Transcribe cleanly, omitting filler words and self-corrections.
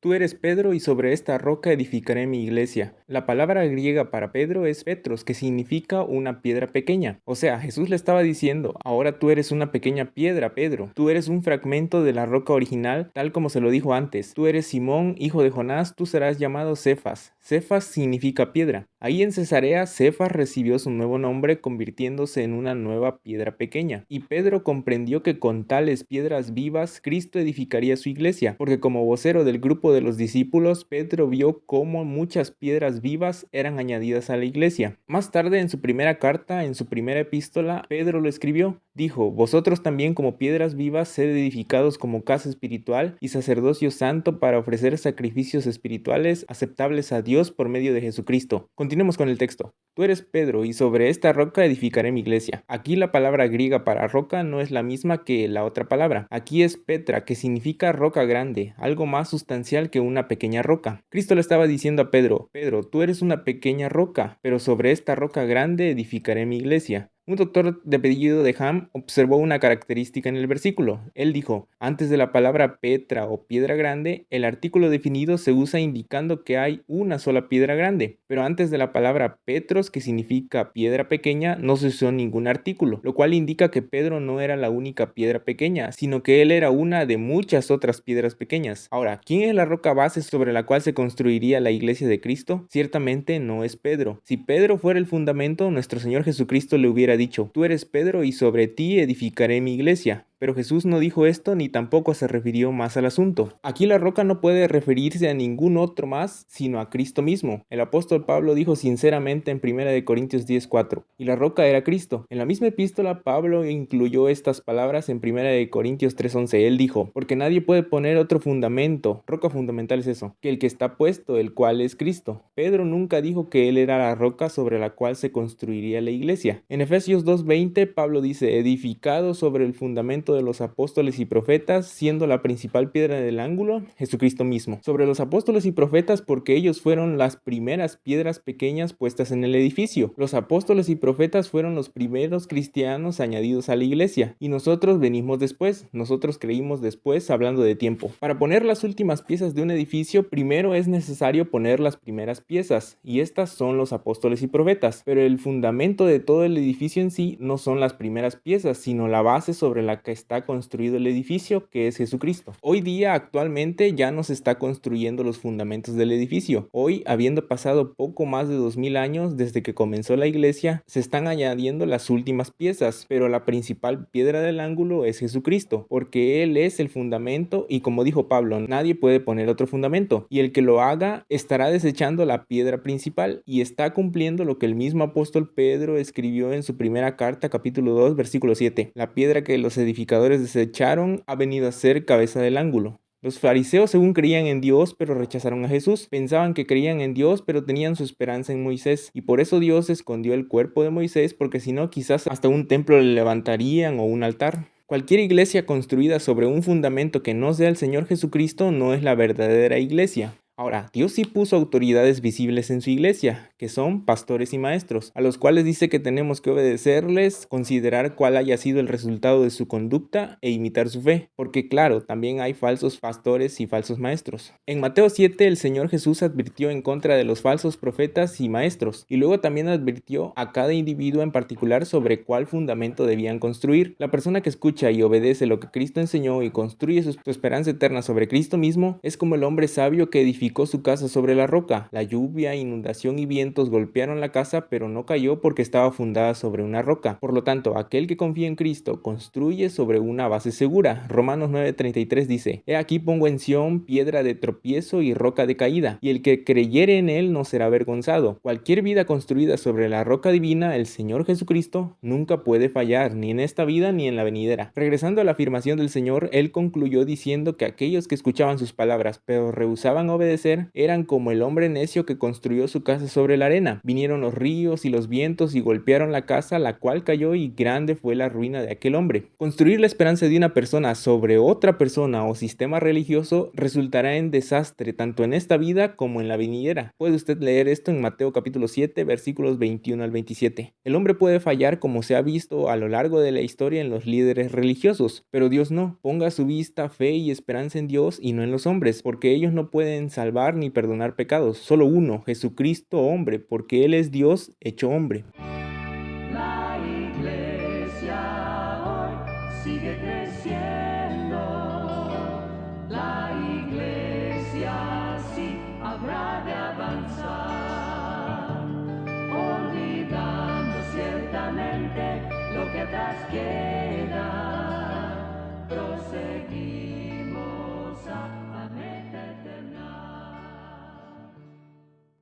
Tú eres Pedro y sobre esta roca edificaré mi iglesia. La palabra griega para Pedro es Petros, que significa una piedra pequeña. O sea, Jesús le estaba diciendo, ahora tú eres una pequeña piedra, Pedro. Tú eres un fragmento de la roca original, tal como se lo dijo antes. Tú eres Simón, hijo de Jonás, tú serás llamado Cefas. Cefas significa piedra. Ahí en Cesarea, Cefas recibió su nuevo nombre, convirtiéndose en una nueva piedra pequeña. Y Pedro comprendió que con tales piedras vivas, Cristo edificaría su iglesia, porque como vocero del grupo de los discípulos, Pedro vio cómo muchas piedras vivas eran añadidas a la iglesia. Más tarde, en su primera carta, en su primera epístola, Pedro lo escribió. Dijo, vosotros también como piedras vivas sed edificados como casa espiritual y sacerdocio santo para ofrecer sacrificios espirituales aceptables a Dios por medio de Jesucristo. Continuemos con el texto. Tú eres Pedro y sobre esta roca edificaré mi iglesia. Aquí la palabra griega para roca no es la misma que la otra palabra. Aquí es Petra, que significa roca grande, algo más sustancial que una pequeña roca. Cristo le estaba diciendo a Pedro, Pedro, tú eres una pequeña roca, pero sobre esta roca grande edificaré mi iglesia. Un doctor de apellido de Ham observó una característica en el versículo. Él dijo, antes de la palabra Petra o piedra grande, el artículo definido se usa indicando que hay una sola piedra grande, pero antes de la palabra Petros, que significa piedra pequeña, no se usó ningún artículo, lo cual indica que Pedro no era la única piedra pequeña, sino que él era una de muchas otras piedras pequeñas. Ahora, ¿quién es la roca base sobre la cual se construiría la iglesia de Cristo? Ciertamente no es Pedro. Si Pedro fuera el fundamento, nuestro Señor Jesucristo le hubiera dicho, tú eres Pedro y sobre ti edificaré mi iglesia. Pero Jesús no dijo esto ni tampoco se refirió más al asunto. Aquí la roca no puede referirse a ningún otro más, sino a Cristo mismo. El apóstol Pablo dijo sinceramente en 1 Corintios 10:4, y la roca era Cristo. En la misma epístola, Pablo incluyó estas palabras en 1 Corintios 3:11. Él dijo, porque nadie puede poner otro fundamento, roca fundamental es eso, que el que está puesto, el cual es Cristo. Pedro nunca dijo que él era la roca sobre la cual se construiría la iglesia. En Efesios 2:20, Pablo dice, edificado sobre el fundamento de los apóstoles y profetas, siendo la principal piedra del ángulo, Jesucristo mismo. Sobre los apóstoles y profetas porque ellos fueron las primeras piedras pequeñas puestas en el edificio. Los apóstoles y profetas fueron los primeros cristianos añadidos a la iglesia, y nosotros venimos después, nosotros creímos después, hablando de tiempo. Para poner las últimas piezas de un edificio, primero es necesario poner las primeras piezas, y estas son los apóstoles y profetas, pero el fundamento de todo el edificio en sí no son las primeras piezas, sino la base sobre la que está construido el edificio, que es Jesucristo. Hoy día, actualmente, ya no se está construyendo los fundamentos del edificio. Hoy, habiendo pasado poco más de 2000 años desde que comenzó la iglesia, se están añadiendo las últimas piezas, pero la principal piedra del ángulo es Jesucristo, porque Él es el fundamento y como dijo Pablo, nadie puede poner otro fundamento, y el que lo haga estará desechando la piedra principal y está cumpliendo lo que el mismo apóstol Pedro escribió en su primera carta, capítulo 2, versículo 7. La piedra que los edificadores desecharon ha venido a ser cabeza del ángulo. Los fariseos según creían en Dios, pero rechazaron a Jesús. Pensaban que creían en Dios, pero tenían su esperanza en Moisés. Y por eso Dios escondió el cuerpo de Moisés, porque si no, quizás hasta un templo le levantarían o un altar. Cualquier iglesia construida sobre un fundamento que no sea el Señor Jesucristo no es la verdadera iglesia. Ahora, Dios sí puso autoridades visibles en su iglesia, que son pastores y maestros, a los cuales dice que tenemos que obedecerles, considerar cuál haya sido el resultado de su conducta e imitar su fe, porque claro, también hay falsos pastores y falsos maestros. En Mateo 7 el Señor Jesús advirtió en contra de los falsos profetas y maestros, y luego también advirtió a cada individuo en particular sobre cuál fundamento debían construir. La persona que escucha y obedece lo que Cristo enseñó y construye su esperanza eterna sobre Cristo mismo, es como el hombre sabio que edificó su casa sobre la roca. La lluvia, inundación y vientos golpearon la casa, pero no cayó porque estaba fundada sobre una roca. Por lo tanto, aquel que confía en Cristo construye sobre una base segura. Romanos 9:33 dice, he aquí pongo en Sión piedra de tropiezo y roca de caída, y el que creyere en él no será avergonzado. Cualquier vida construida sobre la roca divina, el Señor Jesucristo, nunca puede fallar, ni en esta vida ni en la venidera. Regresando a la afirmación del Señor, él concluyó diciendo que aquellos que escuchaban sus palabras, pero rehusaban obedecer puede ser, eran como el hombre necio que construyó su casa sobre la arena. Vinieron los ríos y los vientos y golpearon la casa, la cual cayó, y grande fue la ruina de aquel hombre. Construir la esperanza de una persona sobre otra persona o sistema religioso resultará en desastre tanto en esta vida como en la venidera. Puede usted leer esto en Mateo capítulo 7, versículos 21 al 27. El hombre puede fallar, como se ha visto a lo largo de la historia en los líderes religiosos, pero Dios no. Ponga su vista, fe y esperanza en Dios y no en los hombres, porque ellos no pueden salvar ni perdonar pecados. Solo uno, Jesucristo hombre, porque Él es Dios hecho hombre. La iglesia hoy sigue creciendo. La iglesia sí habrá de avanzar, olvidando ciertamente lo que atrás queda.